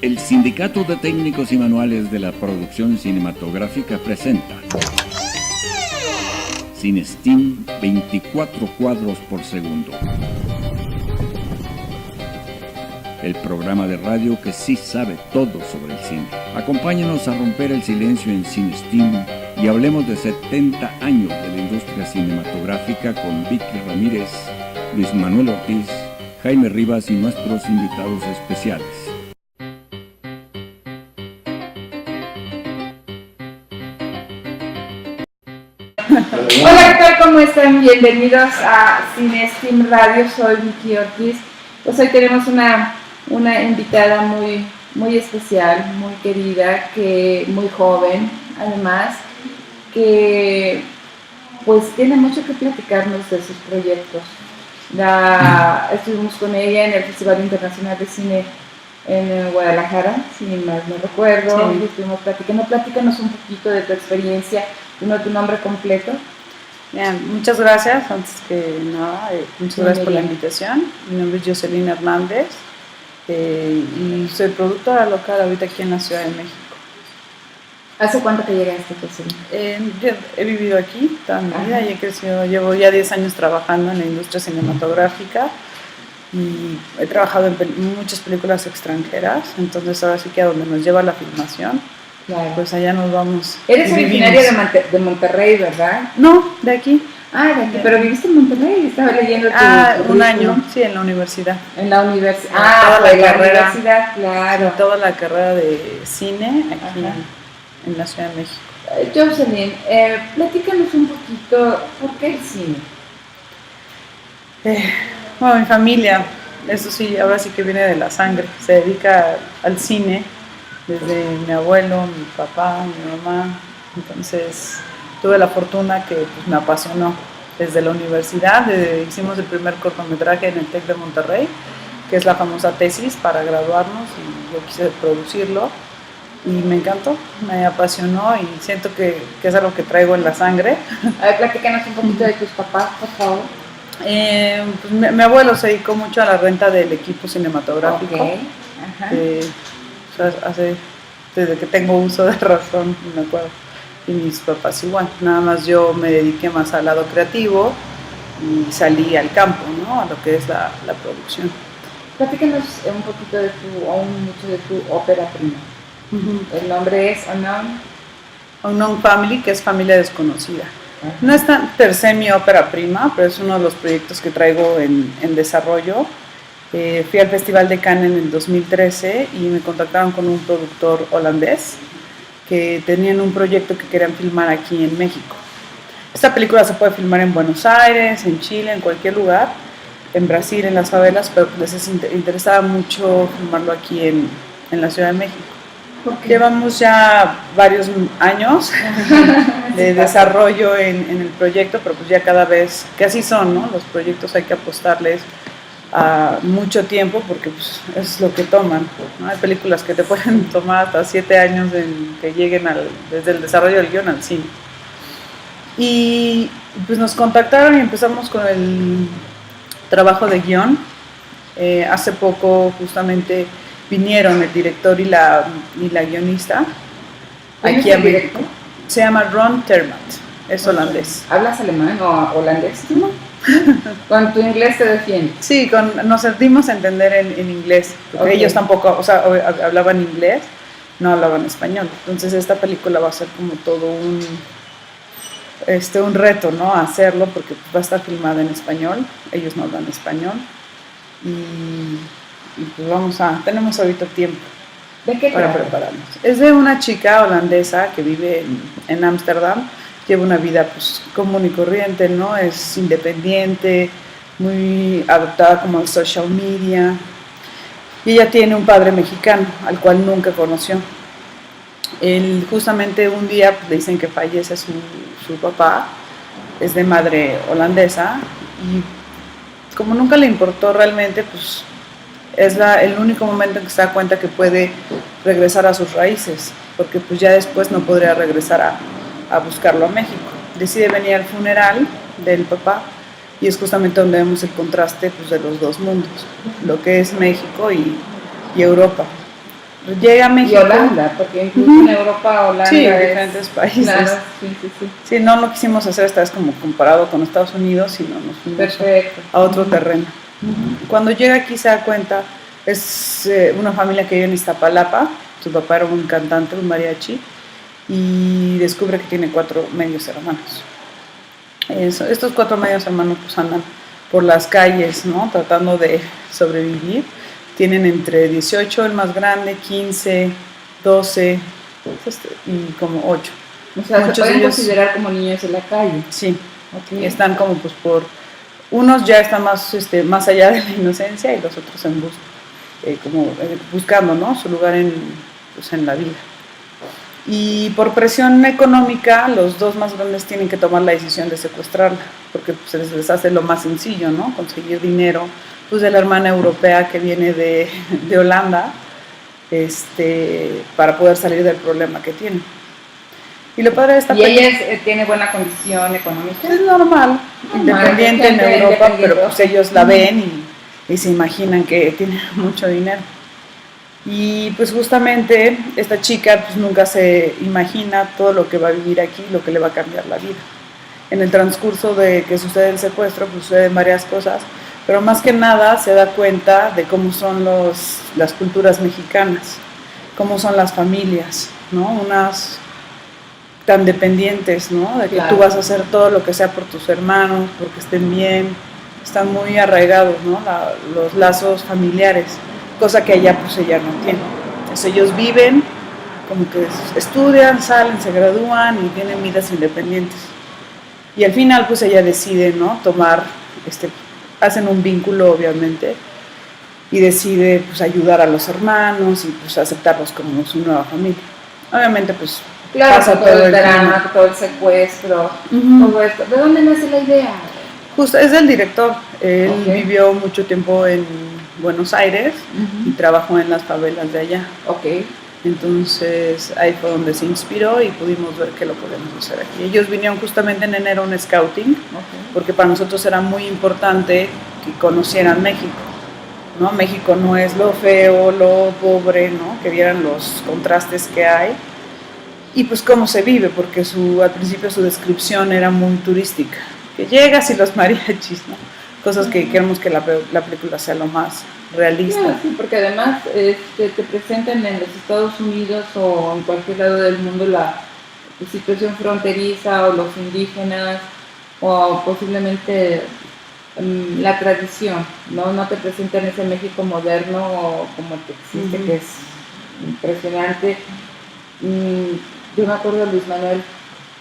El Sindicato de Técnicos y Manuales de la Producción Cinematográfica presenta CineSteam 24 cuadros por segundo. El programa de radio que sí sabe todo sobre el cine. Acompáñanos a romper el silencio en CineSteam y hablemos de 70 años de la industria cinematográfica con Vicky Ramírez, Luis Manuel Ortiz, Jaime Rivas y nuestros invitados especiales. Hola, ¿qué tal? ¿Cómo están? Bienvenidos a CineSteam Radio, soy Vicky Ortiz. Pues hoy tenemos una invitada muy especial, muy querida, muy joven, además, que pues tiene mucho que platicarnos de sus proyectos. Estuvimos con ella en el Festival Internacional de Cine en Guadalajara, si más no recuerdo, sí. Y estuvimos platicando. Platícanos un poquito de tu experiencia, tu nombre completo. Bien, muchas gracias, antes que nada, muchas gracias por la invitación. Mi nombre es Jocelyn Hernández y soy productora local ahorita aquí en la Ciudad de México. ¿Hace cuánto que llegaste, Jocelyn? Yo he vivido aquí toda mi vida y he crecido, llevo ya 10 años trabajando en la industria cinematográfica y he trabajado en muchas películas extranjeras, entonces ahora sí que a donde nos lleva la filmación. Claro. Pues allá nos vamos. Eres originaria de Monterrey, ¿verdad? No, de aquí. Ah, de aquí, pero viviste en Monterrey, estaba leyendo tu un año, sí, en la universidad. En la universidad. Toda la carrera, universidad, claro. Sí, toda la carrera de cine aquí en la Ciudad de México. Jocelyn, platícanos un poquito, ¿por qué el cine? Bueno, mi familia, eso sí, ahora sí que viene de la sangre, se dedica al cine. Desde mi abuelo, mi papá, mi mamá, entonces tuve la fortuna que pues, me apasionó. Desde la universidad hicimos el primer cortometraje en el TEC de Monterrey, que es la famosa tesis para graduarnos, y yo quise producirlo y me encantó, me apasionó y siento que es algo que traigo en la sangre. A ver, platícanos un poquito de tus papás, por favor. Pues, mi abuelo se dedicó mucho a la renta del equipo cinematográfico. Okay. Desde que tengo uso de razón, me acuerdo, y mis papás igual, nada más yo me dediqué más al lado creativo y salí al campo, ¿no? A lo que es la producción. Platícanos un poquito mucho de tu ópera prima. El nombre es Unknown Family, que es Familia Desconocida. No es tan per se mi ópera prima, pero es uno de los proyectos que traigo en desarrollo. Fui al Festival de Cannes en el 2013 y me contactaron con un productor holandés que tenían un proyecto que querían filmar aquí en México. Esta película se puede filmar en Buenos Aires, en Chile, en cualquier lugar, en Brasil, en las favelas, pero les interesaba mucho filmarlo aquí en la Ciudad de México. Llevamos ya varios años de desarrollo en el proyecto, pero pues ya cada vez, que así son, ¿no? Los proyectos hay que apostarles a mucho tiempo porque pues, es lo que toman, ¿no? Hay películas que te pueden tomar hasta 7 años en que lleguen desde el desarrollo del guión al cine. Y pues nos contactaron y empezamos con el trabajo de guión. Hace poco justamente vinieron el director y la guionista aquí a México. Se llama Ron Termat, es holandés. ¿Hablas alemán o holandés? ¿No? ¿Con tu inglés te defiendes? Sí, nos dimos a entender en inglés, porque ellos tampoco, o sea, hablaban inglés, no hablaban español. Entonces esta película va a ser como todo un reto, ¿no? Hacerlo, porque va a estar filmada en español, ellos no hablan español. Y pues tenemos ahorita tiempo para prepararnos. Es de una chica holandesa que vive en Ámsterdam. Lleva una vida pues, común y corriente, ¿no? Es independiente, muy adaptada como al social media. Y ella tiene un padre mexicano, al cual nunca conoció. Él justamente un día pues, le dicen que fallece su papá, es de madre holandesa, y como nunca le importó realmente, pues es el único momento en que se da cuenta que puede regresar a sus raíces, porque pues ya después no podría regresar a buscarlo a México. Decide venir al funeral del papá y es justamente donde vemos el contraste pues, de los dos mundos, lo que es México y Europa. Llega a México. Y Holanda, porque incluso en Europa, Holanda. Sí, diferentes países. Claro, sí. Sí, no quisimos hacer esta vez como comparado con Estados Unidos, sino nos fuimos a otro terreno. Cuando llega aquí se da cuenta, es una familia que vive en Iztapalapa, su papá era un cantante, un mariachi, y descubre que tiene 4 medios hermanos. Estos 4 medios hermanos pues andan por las calles, ¿no? Tratando de sobrevivir. Tienen entre 18, el más grande, 15, 12 y como 8. O sea, muchos se pueden considerar como niños de la calle. Sí, okay. Están como pues por... Unos ya están más allá de la inocencia y los otros buscando, ¿no? Su lugar en la vida. Y por presión económica, los 2 más grandes tienen que tomar la decisión de secuestrarla, porque pues, les hace lo más sencillo, ¿no? Conseguir dinero pues, de la hermana europea que viene de Holanda, para poder salir del problema que tiene. Y lo padre de esta película... ¿Y ella tiene buena condición económica? Es normal, independiente en Europa, pero pues ellos la ven y se imaginan que tiene mucho dinero. Y pues justamente esta chica pues nunca se imagina todo lo que va a vivir aquí, lo que le va a cambiar la vida. En el transcurso de que sucede el secuestro, pues suceden varias cosas, pero más que nada se da cuenta de cómo son las culturas mexicanas, cómo son las familias, ¿no? Unas tan dependientes, ¿no? De que claro. Tú vas a hacer todo lo que sea por tus hermanos, porque estén bien, están muy arraigados, ¿no? Los lazos familiares, cosa que allá pues ella no tiene. Entonces ellos viven, como que estudian, salen, se gradúan y tienen vidas independientes. Y al final pues ella decide, ¿no? Hacen un vínculo obviamente y decide pues ayudar a los hermanos y pues aceptarlos como su nueva familia. Obviamente pues claro, pasa todo el drama, todo el secuestro, todo esto. ¿De dónde nace la idea? Justo, es del director. Él vivió mucho tiempo en Buenos Aires y trabajó en las favelas de allá. Entonces ahí fue donde se inspiró y pudimos ver que lo podemos hacer aquí. Ellos vinieron justamente en enero a un scouting, porque para nosotros era muy importante que conocieran México, ¿no? México no es lo feo, lo pobre, ¿no? Que vieran los contrastes que hay y pues cómo se vive, porque al principio su descripción era muy turística, que llegas y los mariachis, ¿no? Cosas que queremos que la película sea lo más realista. Sí, porque además te presentan en los Estados Unidos o en cualquier lado del mundo la situación fronteriza o los indígenas o posiblemente la tradición, ¿no? No te presentan ese México moderno o como te existe, que es impresionante. Yo me acuerdo de Luis Manuel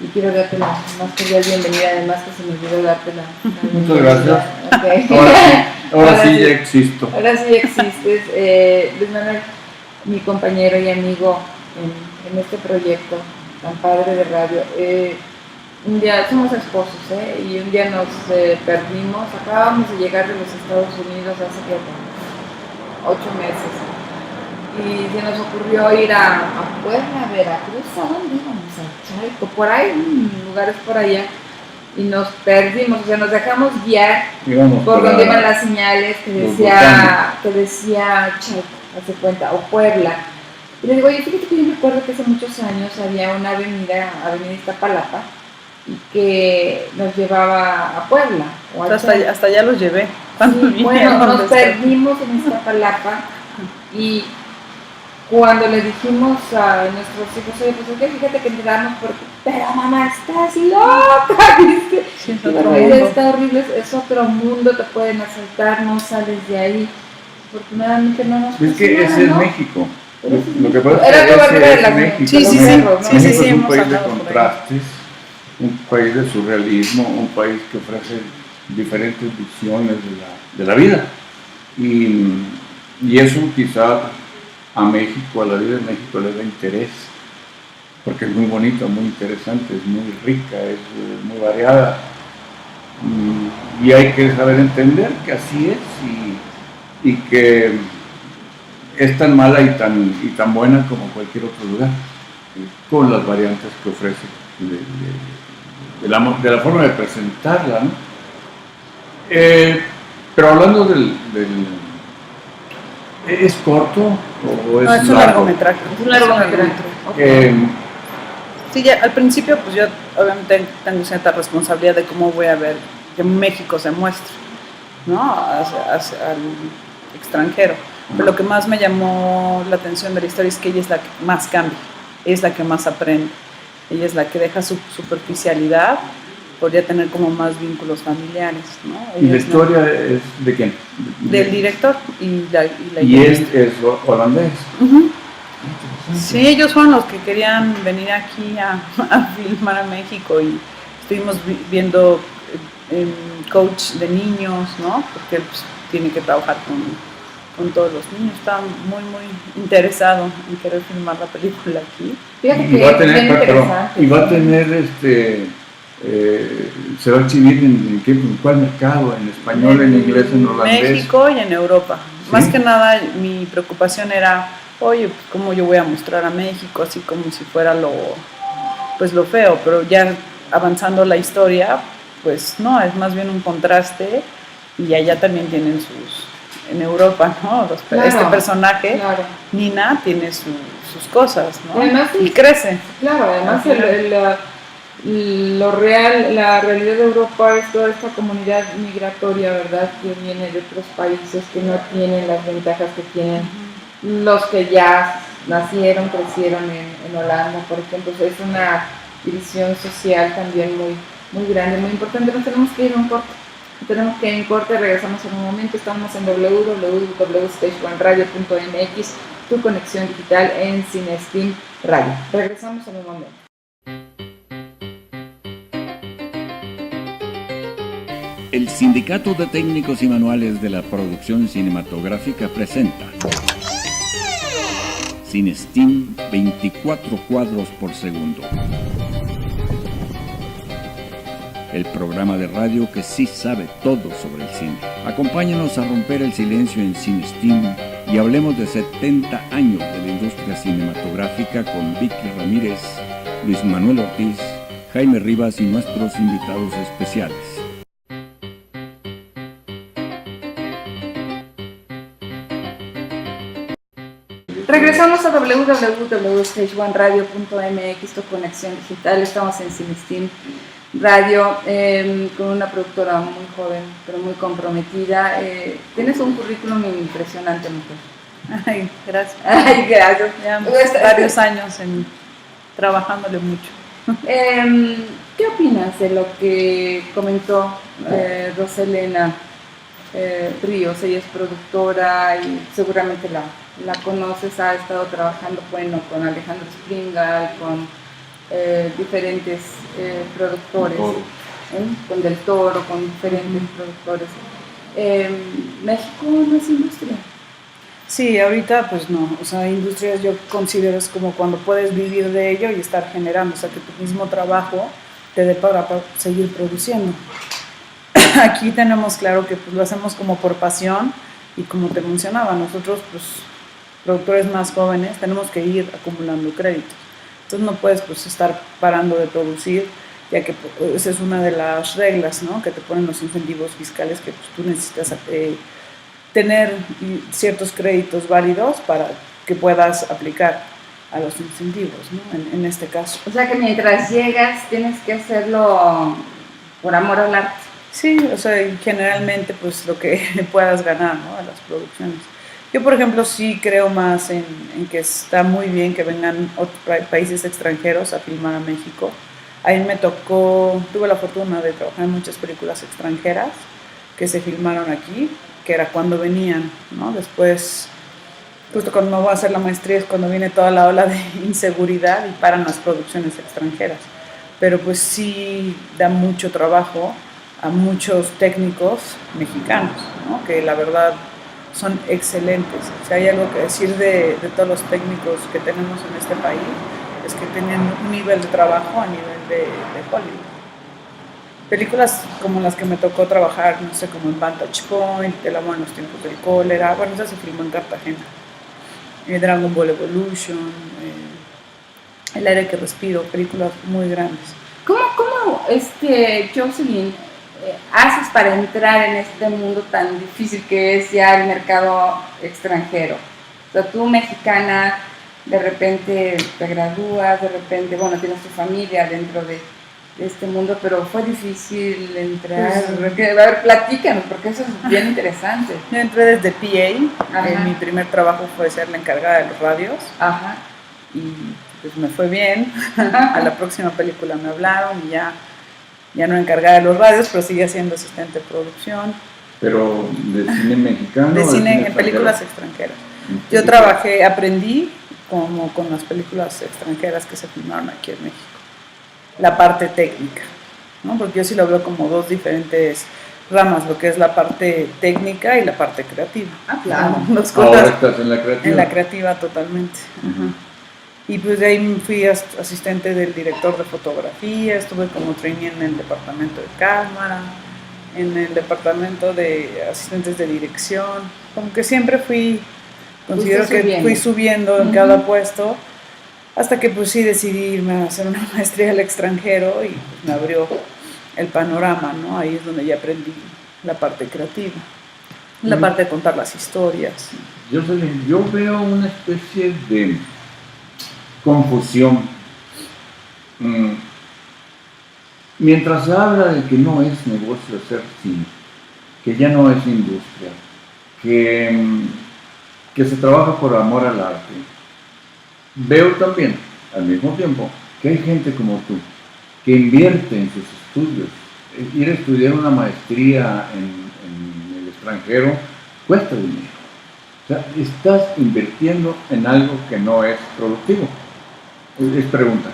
y quiero darte la más cordial bienvenida, además que se me olvidó darte la muchas gracias. Ahora sí ya existo. Ahora sí existes. Luis Manuel, mi compañero y amigo en este proyecto tan padre de radio. Un día somos esposos, y un día nos perdimos. Acabábamos de llegar de los Estados Unidos hace 8 meses. Y se nos ocurrió ir a Puebla, a Veracruz, ¿a dónde íbamos? A Chalco, por ahí, lugares por allá, y nos perdimos, o sea, nos dejamos guiar por donde iban las señales que decía Chalco, hace cuenta, o Puebla. Y le digo, oye, fíjate que yo recuerdo que hace muchos años había una avenida Iztapalapa, y que nos llevaba a Puebla. O hasta allá los llevé. Sí, bueno, nos perdimos en Iztapalapa, y cuando le dijimos a nuestros hijos, oye, pues fíjate que entramos porque, pero mamá, estás loca, ¿viste? Sí, está horrible, es otro mundo, te pueden asaltar, no sales de ahí. Afortunadamente no nos pasó. Es que ese es México. Lo que pasa es que México. Sí, México es un país de contrastes, un país de surrealismo, un país que ofrece diferentes visiones de la vida. Y eso quizá a México, a la vida de México le da interés, porque es muy bonita, muy interesante, es muy rica, es muy variada, y hay que saber entender que así es y que es tan mala y tan buena como cualquier otro lugar, con las variantes que ofrece de la forma de presentarla, ¿no? Pero hablando ¿es corto o es No, es un largo? largometraje. Es un largometraje. Sí, ya, al principio pues yo obviamente tengo cierta responsabilidad de cómo voy a ver que México se muestre, ¿no? Al extranjero. Pero lo que más me llamó la atención de la historia es que ella es la que más cambia, ella es la que más aprende, ella es la que deja su superficialidad, podría tener como más vínculos familiares, ¿no? ¿Y la historia es de quién? Del director y la ¿Y es holandés? Uh-huh. Sí, ellos fueron los que querían venir aquí a filmar a México y estuvimos viendo coach de niños, ¿no? Porque él pues, tiene que trabajar con todos los niños. Está muy, muy interesado en querer filmar la película aquí. Fíjate Y que va a es tener, bien interesante. y va a tener se va a exhibir en cuál mercado, en español, en inglés, en holandés. México y en Europa. ¿Sí? Más que nada mi preocupación era, oye, pues, ¿cómo yo voy a mostrar a México? Así como si fuera lo feo, pero ya avanzando la historia, pues no, es más bien un contraste y allá también tienen en Europa, ¿no? Claro, este personaje, claro. Nina, tiene sus cosas, ¿no? Además, y crece. Claro, además lo real, la realidad de Europa es toda esta comunidad migratoria, ¿verdad? Que viene de otros países que no tienen las ventajas que tienen los que ya nacieron, crecieron en Holanda, por ejemplo. Es una división social también muy, muy grande, muy importante. Nos tenemos que ir a un corte. Regresamos en un momento. Estamos en www.stageoneradio.mx, tu conexión digital en Cinesteam Radio. Regresamos en un momento. El Sindicato de Técnicos y Manuales de la Producción Cinematográfica presenta Cinesteam 24 cuadros por segundo. El programa de radio que sí sabe todo sobre el cine. Acompáñanos a romper el silencio en Cinesteam y hablemos de 70 años de la industria cinematográfica con Vicky Ramírez, Luis Manuel Ortiz, Jaime Rivas y nuestros invitados especiales. Regresamos a www.stageoneradio.mx, tu conexión digital. Estamos en Cinesteam Radio con una productora muy joven, pero muy comprometida. Tienes un currículum impresionante, mujer. Ay, gracias. Ay, gracias. Ya varios años trabajándole mucho. ¿Qué opinas de lo que comentó Roselena Ríos? Ella es productora y seguramente la conoces, ha estado trabajando con Alejandro Springal, con diferentes productores, con Del Toro, con diferentes productores. ¿México no es industria? Sí, ahorita pues no, o sea, industrias yo considero es como cuando puedes vivir de ello y estar generando, o sea, que tu mismo trabajo te dé para seguir produciendo. Aquí tenemos claro que pues lo hacemos como por pasión y como te mencionaba, nosotros pues productores más jóvenes tenemos que ir acumulando créditos, entonces no puedes pues estar parando de producir, ya que pues, esa es una de las reglas, ¿no? Que te ponen los incentivos fiscales, que pues, tú necesitas tener ciertos créditos válidos para que puedas aplicar a los incentivos, ¿no? En este caso. O sea que mientras llegas tienes que hacerlo por amor al arte. Sí, o sea, generalmente pues lo que puedas ganar, ¿no? A las producciones. Yo, por ejemplo, sí creo más en que está muy bien que vengan otros países extranjeros a filmar a México. A mí tuve la fortuna de trabajar en muchas películas extranjeras que se filmaron aquí, que era cuando venían, ¿no? Después, justo cuando me voy a hacer la maestría es cuando viene toda la ola de inseguridad y paran las producciones extranjeras. Pero pues sí da mucho trabajo a muchos técnicos mexicanos, ¿no? Que la verdad son excelentes. Si hay algo que decir de todos los técnicos que tenemos en este país, es que tienen un nivel de trabajo a nivel de Hollywood. Películas como las que me tocó trabajar, no sé, como en Vantage Point, El amor en los tiempos del cólera, bueno, esa se filmó en Cartagena. Dragon Ball Evolution, El aire que respiro, películas muy grandes. ¿Cómo Jocelyn haces para entrar en este mundo tan difícil que es ya el mercado extranjero? O sea, tú mexicana, de repente te gradúas, de repente, bueno, tienes tu familia dentro de este mundo, pero fue difícil entrar. Pues, a ver, platícanos, porque eso es bien interesante. Yo entré desde PA, mi primer trabajo fue ser la encargada de los radios. Ajá. Y pues me fue bien. A la próxima película me hablaron y ya no encargada de los radios, pero sigue siendo asistente de producción. Pero de cine mexicano. De cine en películas extranjeras. Yo aprendí como con las películas extranjeras que se filmaron aquí en México. La parte técnica, ¿no? Porque yo sí lo veo como dos diferentes ramas, lo que es la parte técnica y la parte creativa. Ah, claro. Ahora estás en la creativa. En la creativa totalmente. Y pues de ahí fui asistente del director de fotografía, estuve como trainee en el departamento de cámara, en el departamento de asistentes de dirección, como que siempre considero que fui subiendo en cada puesto, hasta que pues sí decidí irme a hacer una maestría al extranjero y pues, me abrió el panorama, ¿no? Ahí es donde ya aprendí la parte creativa, la parte de contar las historias. Yo veo una especie de confusión. Mientras se habla de que no es negocio hacer cine, que ya no es industria, que se trabaja por amor al arte, veo también, al mismo tiempo, que hay gente como tú, que invierte en sus estudios. Ir a estudiar una maestría en el extranjero cuesta dinero. O sea, estás invirtiendo en algo que no es productivo. Es pregunta.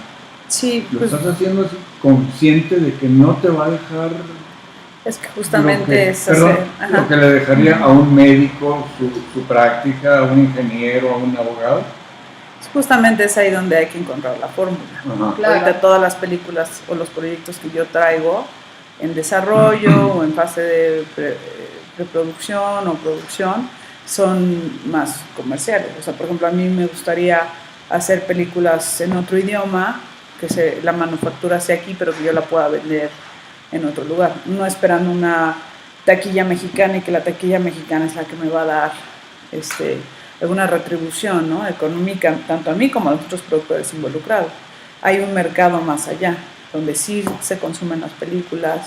Sí, ¿Lo estás haciendo así, consciente de que no te va a dejar? Es que justamente lo que le dejaría a un médico su práctica, a un ingeniero, a un abogado. Justamente es ahí donde hay que encontrar la fórmula. Claro. Ahorita todas las películas o los proyectos que yo traigo en desarrollo o en fase de preproducción o producción son más comerciales. O sea, por ejemplo, a mí me gustaría hacer películas en otro idioma, que la manufactura sea aquí, pero que yo la pueda vender en otro lugar. No esperando una taquilla mexicana y que la taquilla mexicana es la que me va a dar alguna retribución, ¿no? Económica, tanto a mí como a los otros productores involucrados. Hay un mercado más allá, donde sí se consumen las películas,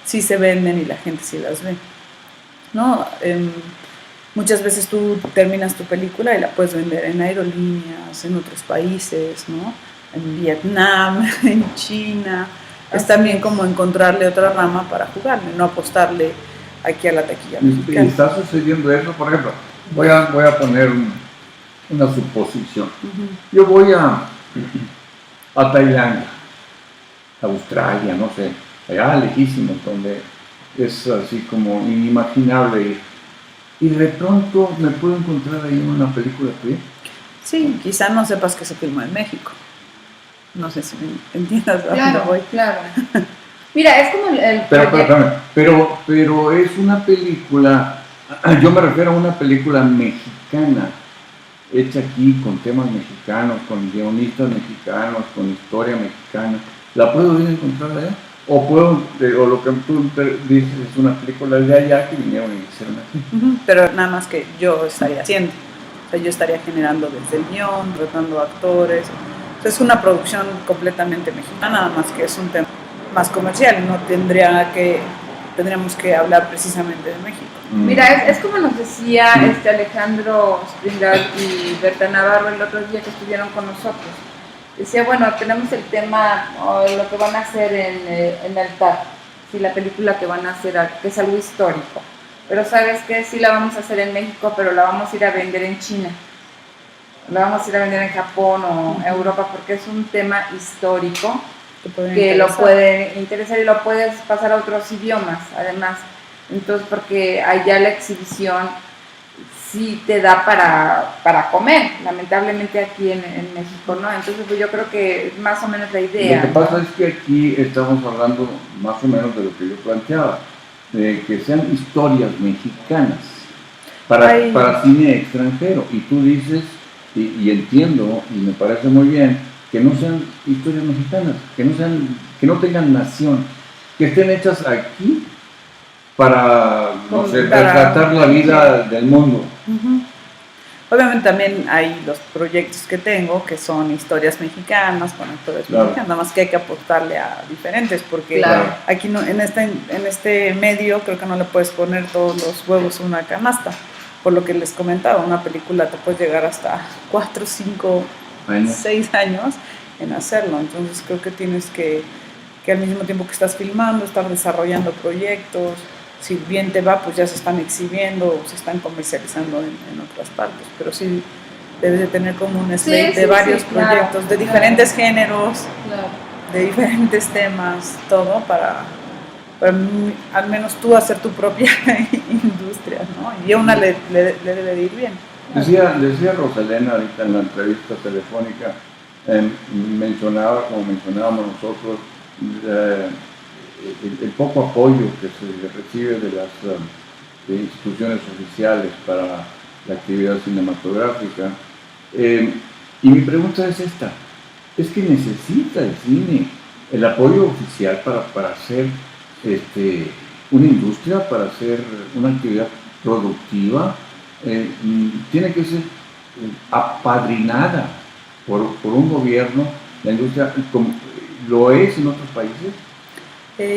sí se venden y la gente sí las ve, ¿no? Muchas veces tú terminas tu película y la puedes vender en aerolíneas, en otros países, ¿no? En Vietnam, en China. Es también como encontrarle otra rama para jugarle, no apostarle aquí a la taquilla mexicana. ¿Y está sucediendo eso? Por ejemplo, voy a poner una suposición. Yo voy a Tailandia, Australia, no sé, allá lejísimo, donde es así como inimaginable ir. Y de pronto me puedo encontrar ahí en una película tuya. Sí, quizá no sepas que se filmó en México. No sé si me entiendas a dónde voy. Claro. Mira, es como el pero es una película, yo me refiero a una película mexicana, hecha aquí con temas mexicanos, con guionistas mexicanos, con historia mexicana. ¿La puedo ir a encontrar allá? O lo que tú dices es una película de allá que vinieron y hicieron aquí. Pero nada más que yo estaría haciendo. O sea, yo estaría generando desde el guión, tratando actores. O sea, es una producción completamente mexicana, nada más que es un tema más comercial. No tendríamos que hablar precisamente de México. Mira, es como nos decía Alejandro Springal y Berta Navarro el otro día que estuvieron con nosotros. Decía, bueno, tenemos el tema, lo que van a hacer en el TAR, sí, la película que van a hacer, que es algo histórico. Pero ¿sabes qué? Sí la vamos a hacer en México, pero la vamos a ir a vender en China. La vamos a ir a vender en Japón o Europa, porque es un tema histórico que lo puede interesar y lo puedes pasar a otros idiomas, además. Entonces, porque allá la exhibición sí te da para comer, lamentablemente aquí en México, ¿no? Entonces pues yo creo que es más o menos la idea. Lo que pasa es que aquí estamos hablando más o menos de lo que yo planteaba, de que sean historias mexicanas para cine extranjero, y tú dices, y entiendo, y me parece muy bien, que no sean historias mexicanas, que no tengan nación, que estén hechas aquí para, no sé, Para- retratar la vida del mundo. Ujú. Obviamente también hay los proyectos que tengo que son historias mexicanas, con actores Claro. mexicanos, nada más que hay que apostarle a diferentes, porque Claro. aquí no, en este medio creo que no le puedes poner todos los huevos en una canasta. Por lo que les comentaba, una película te puede llegar hasta 4, 5, Años. 6 años en hacerlo. Entonces creo que tienes que al mismo tiempo que estás filmando, estar desarrollando proyectos. Si bien te va, pues ya se están exhibiendo o se están comercializando en otras partes. Pero sí debes de tener como un slate de varios proyectos, claro, de diferentes géneros, Claro. de diferentes temas, todo para al menos tú hacer tu propia industria, ¿no? Y a una le debe de ir bien. Decía Rosalena ahorita en la entrevista telefónica, mencionaba, como mencionábamos nosotros, el poco apoyo que se recibe de las de instituciones oficiales para la actividad cinematográfica. Y mi pregunta es esta, ¿es que necesita el cine el apoyo oficial para hacer una industria, para hacer una actividad productiva? Tiene que ser apadrinada por un gobierno, la industria, como lo es en otros países.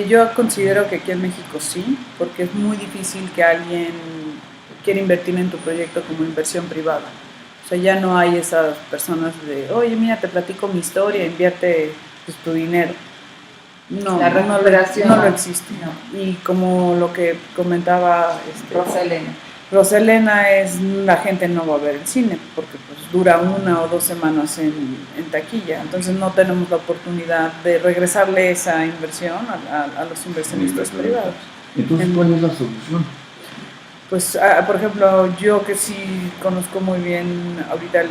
Yo considero que aquí en México sí, porque es muy difícil que alguien quiera invertir en tu proyecto como inversión privada. O sea, ya no hay esas personas de, oye, mira, te platico mi historia, invierte pues, tu dinero. No, La recuperación. no lo existe. Y como lo que comentaba Roselena es, la gente no va a ver el cine porque pues dura 1 o 2 semanas en taquilla, entonces no tenemos la oportunidad de regresarle esa inversión a los inversionistas privados. Entonces, ¿cuál es la solución? Pues, por ejemplo, yo que sí conozco muy bien ahorita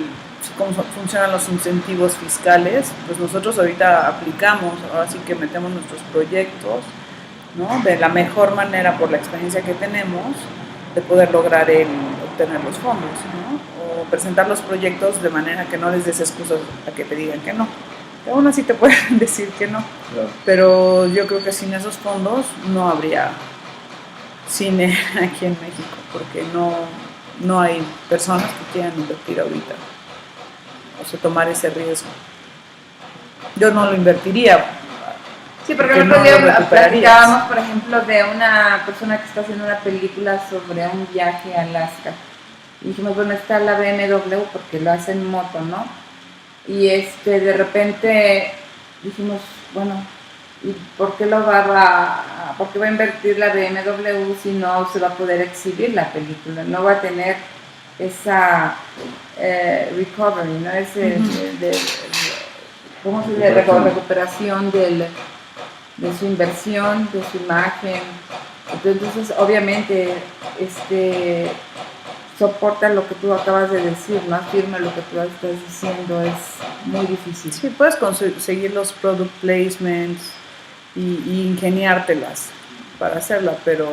cómo funcionan los incentivos fiscales, pues nosotros ahorita aplicamos, ahora sí que metemos nuestros proyectos, ¿no? De la mejor manera por la experiencia que tenemos de poder lograr obtener los fondos, ¿no? O presentar los proyectos de manera que no les des excusas a que te digan que no. Que aún así te pueden decir que no. Claro. Pero yo creo que sin esos fondos no habría cine aquí en México, porque no hay personas que quieran invertir ahorita. O sea, tomar ese riesgo. Yo no lo invertiría. Sí, porque porque el otro no día lo recuperarías. platicábamos, por ejemplo, de una persona que está haciendo una película sobre un viaje a Alaska. Y dijimos, bueno, está la BMW porque lo hace en moto, ¿no? Y de repente dijimos, bueno, ¿y por qué por qué va a invertir la BMW si no se va a poder exhibir la película? No va a tener esa recovery, ¿no? ¿Cómo se dice? Recuperación de su inversión, de su imagen. Entonces, obviamente, soporta lo que tú acabas de decir, no afirma lo que tú estás diciendo, es muy difícil. Sí, puedes conseguir los product placements y ingeniártelas para hacerla, pero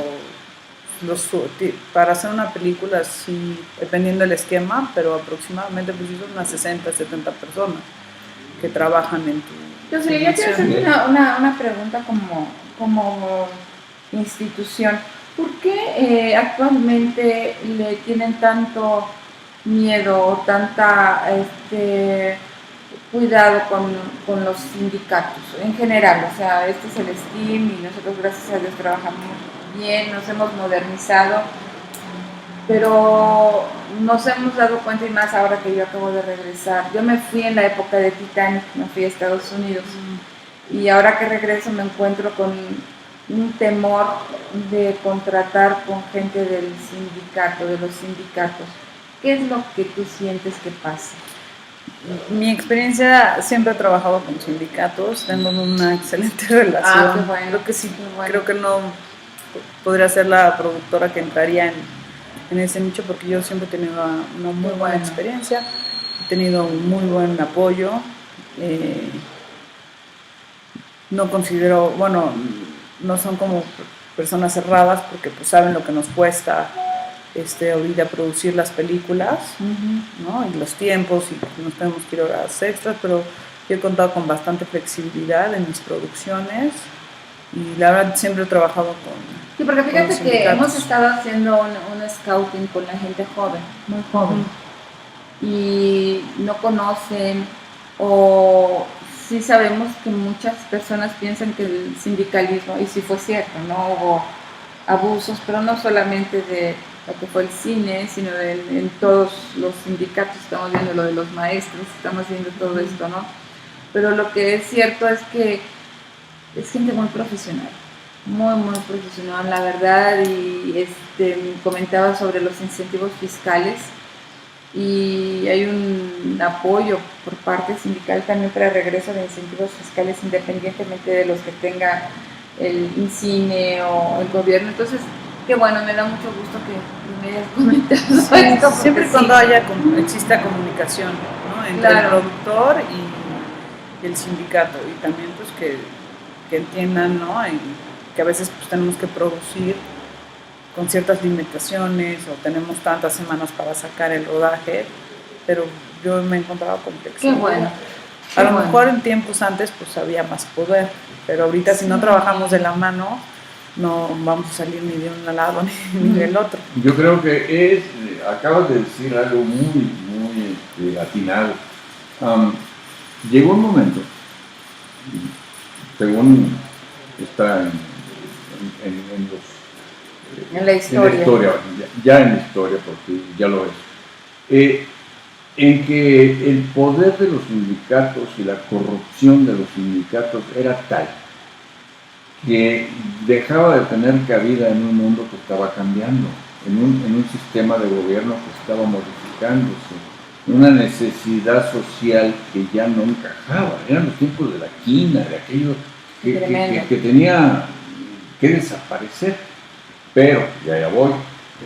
para hacer una película, sí, dependiendo del esquema, pero aproximadamente pues son unas 60, 70 personas que trabajan en tu... Entonces, yo quiero hacerte una pregunta como institución. ¿Por qué actualmente le tienen tanto miedo, tanta cuidado con los sindicatos en general? O sea, este es el STEAM y nosotros gracias a Dios trabajamos bien, nos hemos modernizado, pero nos hemos dado cuenta, y más ahora que yo acabo de regresar. Yo me fui en la época de Titanic, me fui a Estados Unidos, y ahora que regreso me encuentro con un temor de contratar con gente del sindicato, de los sindicatos. ¿Qué es lo que tú sientes que pasa? Mi experiencia, siempre he trabajado con sindicatos, tengo una excelente relación. Qué bueno. Creo que sí, bueno. creo que no podría ser la productora que entraría en ese nicho, porque yo siempre he tenido una muy buena experiencia, he tenido un muy buen apoyo. No considero, bueno, no son como personas cerradas porque pues saben lo que nos cuesta ahorita producir las películas, ¿no? Y los tiempos, y nos tenemos que ir a horas extras, pero yo he contado con bastante flexibilidad en mis producciones y la verdad siempre he trabajado Sí, porque con fíjate los que sindicatos. hemos estado haciendo un scouting con la gente joven, muy joven, y no conocen o sí sabemos que muchas personas piensan que el sindicalismo, y sí fue cierto, ¿no? Hubo abusos, pero no solamente de lo que fue el cine, sino en todos los sindicatos, estamos viendo lo de los maestros, estamos viendo todo esto, ¿no? Pero lo que es cierto es que es gente muy profesional, muy profesional, la verdad, y comentaba sobre los incentivos fiscales y hay un apoyo por parte sindical también para el regreso de incentivos fiscales independientemente de los que tenga el INCINE o el gobierno. Entonces, qué bueno, me da mucho gusto que me hayas comentado esto. Siempre y cuando sí, exista comunicación, ¿no? Entre Claro. el productor y el sindicato, y también pues que entiendan, ¿no? Y que a veces pues tenemos que producir con ciertas limitaciones o tenemos tantas semanas para sacar el rodaje, pero yo me he encontrado con Qué flexibilidad. bueno. A lo mejor en tiempos antes pues había más poder, pero ahorita si no trabajamos de la mano no vamos a salir ni de un lado ni del otro. Yo creo que acabas de decir algo muy atinado. Llegó un momento, según está en En la historia. ya en la historia, porque ya lo es, en que el poder de los sindicatos y la corrupción de los sindicatos era tal que dejaba de tener cabida en un mundo que estaba cambiando, en un sistema de gobierno que estaba modificándose, una necesidad social que ya no encajaba. Eran los tiempos de la quina, de aquello que tenía que desaparecer, pero, y allá voy,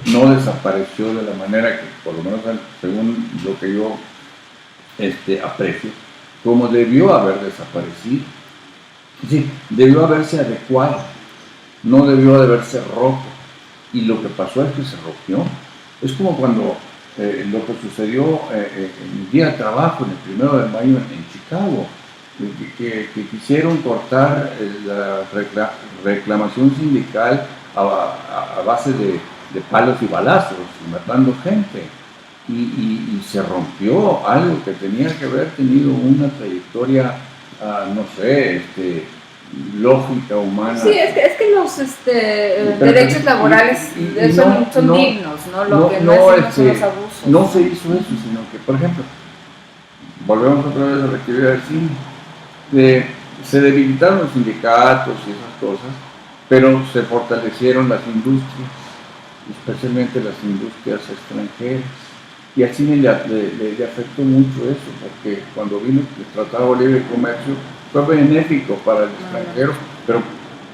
no desapareció de la manera que, por lo menos según lo que yo aprecio, como debió haber desaparecido. Sí, debió haberse adecuado, no debió de haberse roto. Y lo que pasó es que se rompió. Es como cuando lo que sucedió en el día de trabajo, en el 1 de mayo en Chicago, que quisieron cortar la reclamación sindical a base de palos y balazos, y matando gente. Y se rompió algo que tenía que haber tenido una trayectoria, no sé, lógica humana. Sí, es que los derechos laborales son dignos, ¿no? Lo que no es son los abusos. No se hizo eso, sino que, por ejemplo, volvemos otra vez a la actividad del cine. Se debilitaron los sindicatos y esas cosas, pero se fortalecieron las industrias, especialmente las industrias extranjeras. Y al cine le afectó mucho eso, porque cuando vino el Tratado de Libre Comercio fue benéfico para el extranjero, pero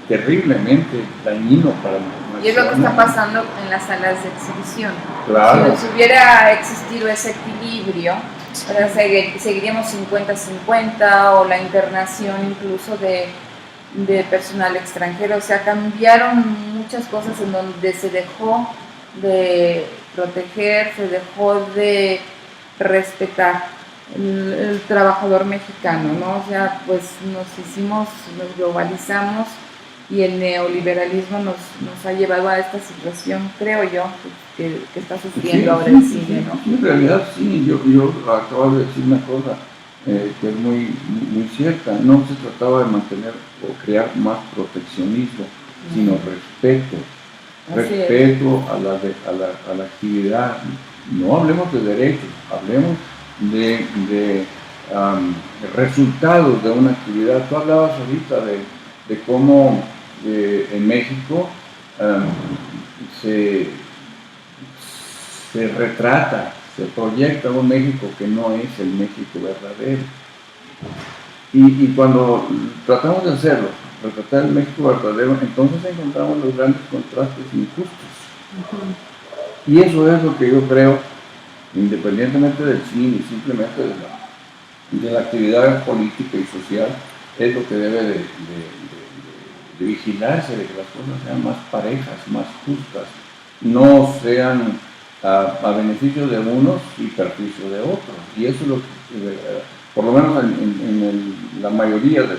terriblemente dañino para los nacionales. Y es lo que está pasando en las salas de exhibición. Claro. Si hubiera existido ese equilibrio, seguiríamos 50-50 o la internación incluso de personal extranjero. O sea, cambiaron muchas cosas en donde se dejó de proteger, se dejó de respetar el trabajador mexicano, ¿no? O sea, pues nos globalizamos y el neoliberalismo nos ha llevado a esta situación, creo yo, que está sufriendo ahora el cine, ¿no? En realidad sí, yo acabo de decir una cosa que es muy cierta. No se trataba de mantener o crear más proteccionismo, sino respeto. Respeto a la actividad. No hablemos de derechos, hablemos de resultados de una actividad. Tú hablabas ahorita de cómo en México se retrata, se proyecta un México que no es el México verdadero. Y cuando tratamos de hacerlo, retratar el México verdadero, entonces encontramos los grandes contrastes injustos. Y eso es lo que yo creo, independientemente del cine, simplemente de la actividad política y social, es lo que debe de vigilarse, de que las cosas sean más parejas, más justas, no sean a beneficio de unos y perjuicio de otros. Y eso es lo que, por lo menos en la mayoría de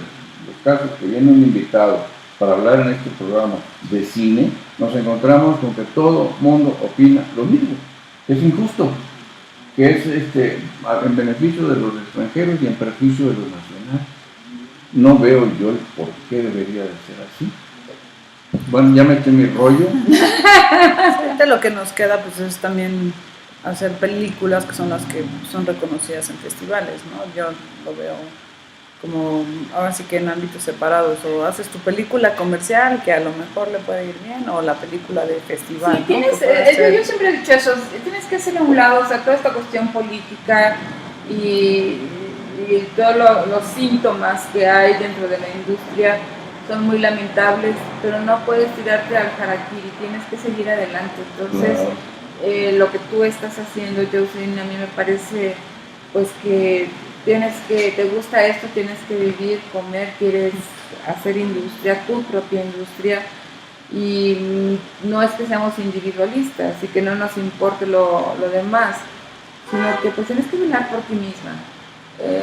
los casos que viene un invitado para hablar en este programa de cine, nos encontramos con que todo mundo opina lo mismo. Es injusto, que es en beneficio de los extranjeros y en perjuicio de los nacionales. No veo yo el por qué debería de ser así. Bueno, ya metí mi rollo. Ahorita lo que nos queda pues es también hacer películas que son las que son reconocidas en festivales, ¿no? Yo lo veo como ahora sí que en ámbitos separados, o haces tu película comercial que a lo mejor le puede ir bien, o la película de festival. Sí, tienes, yo siempre he dicho eso, tienes que hacer a un lado, o sea, toda esta cuestión política y todos los síntomas que hay dentro de la industria son muy lamentables, pero no puedes tirarte al harakiri, tienes que seguir adelante. Entonces, lo que tú estás haciendo, Jocelyn, a mí me parece pues que te gusta esto, tienes que vivir, comer, quieres hacer industria, tu propia industria, y no es que seamos individualistas y que no nos importe lo demás, sino que pues tienes que velar por ti misma.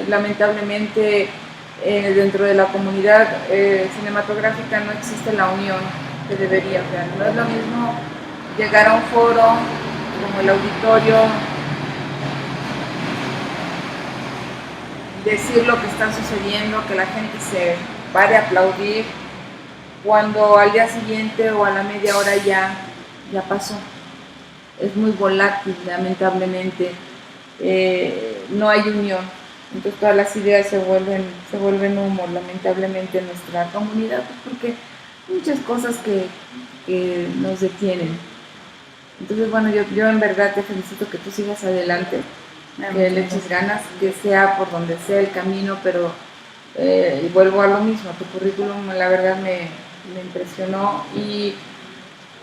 Lamentablemente dentro de la comunidad cinematográfica no existe la unión que debería haber. No es lo mismo llegar a un foro como el auditorio, decir lo que está sucediendo, que la gente se pare a aplaudir, cuando al día siguiente o a la media hora ya pasó. Es muy volátil, lamentablemente. No hay unión. Entonces todas las ideas se vuelven humo, lamentablemente, en nuestra comunidad, porque hay muchas cosas que nos detienen. Entonces, bueno, yo en verdad te felicito que tú sigas adelante, que le eches ganas, que sea por donde sea el camino, pero y vuelvo a lo mismo, tu currículum la verdad me impresionó y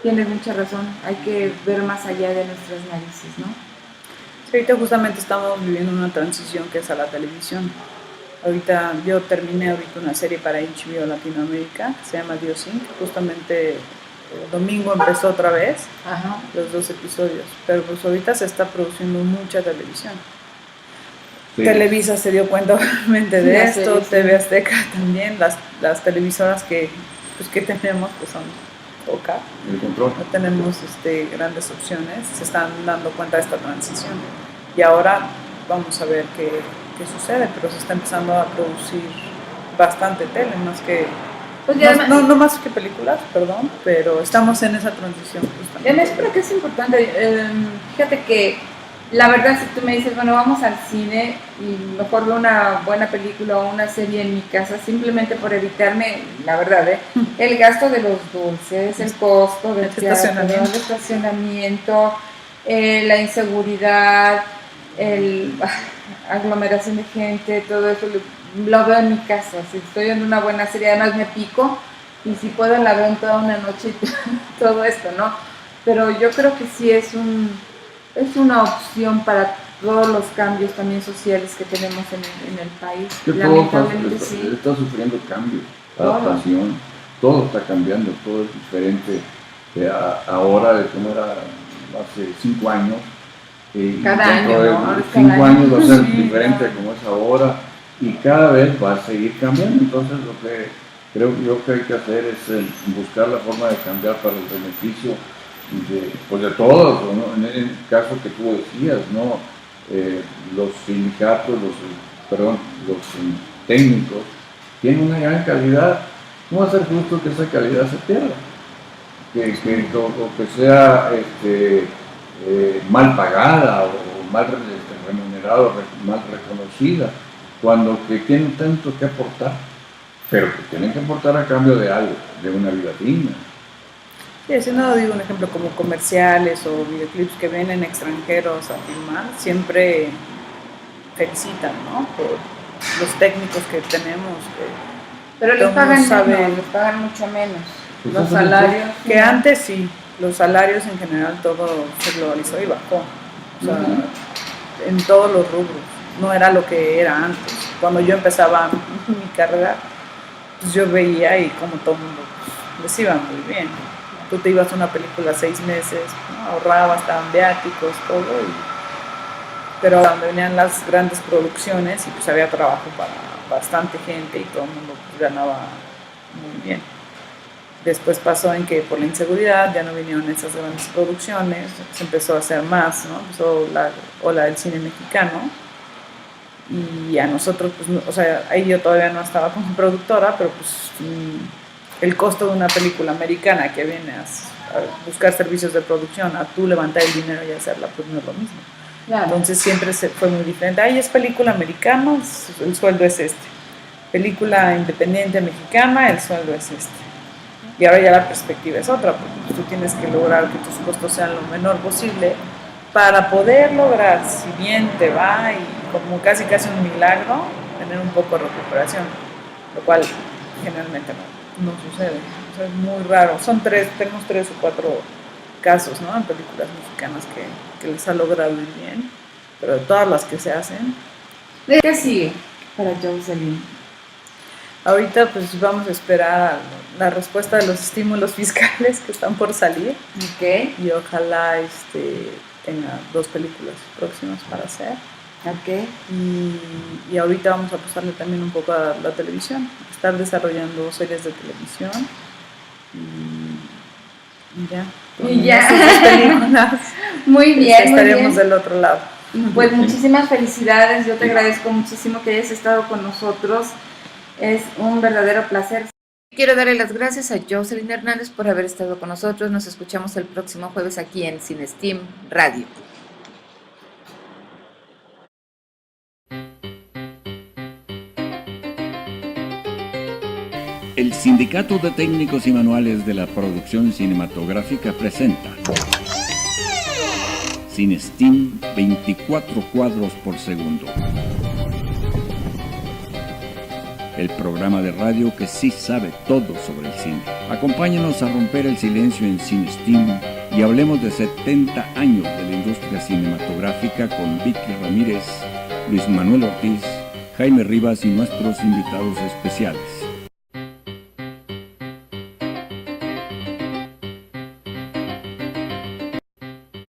tienes mucha razón, hay que ver más allá de nuestras narices, ¿no? Sí, ahorita justamente estamos viviendo una transición que es a la televisión. Ahorita yo terminé una serie para HBO Latinoamérica, que se llama Dios Inc. Justamente el domingo empezó otra vez. Ajá. Los 2 episodios, pero pues ahorita se está produciendo mucha televisión. Sí. Televisa se dio cuenta obviamente de esto, TV Azteca también, las televisoras que tenemos pues son poca, no tenemos grandes opciones, se están dando cuenta de esta transición y ahora vamos a ver qué sucede, pero se está empezando a producir bastante tele, más que pues no más que películas, perdón, pero estamos en esa transición justamente. Además, creo que es importante, fíjate que la verdad, si tú me dices, bueno, vamos al cine y mejor veo una buena película o una serie en mi casa, simplemente por evitarme, la verdad, el gasto de los dulces, el costo del estacionamiento, la inseguridad, aglomeración de gente, todo eso lo veo en mi casa. Si estoy en una buena serie, además me pico y si puedo la veo en toda una noche y todo esto, ¿no? Pero yo creo que sí es una opción para todos los cambios también sociales que tenemos en el país. Que lamentablemente sí. Está sufriendo cambios, adaptación, todo está cambiando, todo es diferente ahora de como era hace 5 años. Cada año, ¿no? 5 años va a ser diferente como es ahora y cada vez va a seguir cambiando. Entonces lo que creo yo que hay que hacer es buscar la forma de cambiar para el beneficio de todos, ¿no? En el caso que tú decías, ¿no? Los sindicatos, los técnicos tienen una gran calidad. No va a ser justo que esa calidad se pierda, que sea mal pagada o mal remunerada o mal reconocida, cuando que tienen tanto que aportar, pero que tienen que aportar a cambio de algo, de una vida digna. Sí, si no digo un ejemplo como comerciales o videoclips que vienen extranjeros a filmar, siempre felicitan, ¿no? Por los técnicos que tenemos. Pero les pagan mucho menos. Pues los salarios. Que antes sí, los salarios en general todo se globalizó y bajó. O sea, en todos los rubros. No era lo que era antes. Cuando yo empezaba mi carrera, pues yo veía y como todo el mundo les iba muy bien. Tú te ibas a una película 6 meses, ¿no? Ahorrabas, estaban viáticos, todo. Pero cuando venían las grandes producciones y pues había trabajo para bastante gente y todo el mundo pues ganaba muy bien. Después pasó en que por la inseguridad ya no vinieron esas grandes producciones, se empezó a hacer más, ¿no? Empezó la ola del cine mexicano y a nosotros, pues, o sea, ahí yo todavía no estaba como productora, pero pues el costo de una película americana que viene a buscar servicios de producción, a tú levantar el dinero y hacerla, pues no es lo mismo. Claro. Entonces siempre fue muy diferente. Ahí es película americana, el sueldo es este. Película independiente mexicana, el sueldo es este. Y ahora ya la perspectiva es otra, porque tú tienes que lograr que tus costos sean lo menor posible para poder lograr, si bien te va y como casi un milagro, tener un poco de recuperación, lo cual generalmente no sucede. O sea, es muy raro. Tenemos 3 o 4 casos, ¿no? En películas mexicanas que les ha logrado ir bien, pero de todas las que se hacen. ¿Qué sigue para Jocelyn? Ahorita pues vamos a esperar la respuesta de los estímulos fiscales que están por salir. Ok. Y ojalá tenga 2 películas próximas para hacer. Ok. Y ahorita vamos a apostarle también un poco a la televisión, estar desarrollando series de televisión y ya. Y ya. Películas, Muy bien. estaremos del otro lado. Pues muchísimas felicidades, yo te agradezco muchísimo que hayas estado con nosotros, es un verdadero placer. Quiero darle las gracias a Jocelyn Hernández por haber estado con nosotros, nos escuchamos el próximo jueves aquí en CineSteam Radio. El Sindicato de Técnicos y Manuales de la Producción Cinematográfica presenta CineSteam 24 cuadros por segundo. El programa de radio que sí sabe todo sobre el cine. Acompáñanos a romper el silencio en CineSteam y hablemos de 70 años de la industria cinematográfica con Vicky Ramírez, Luis Manuel Ortiz, Jaime Rivas y nuestros invitados especiales.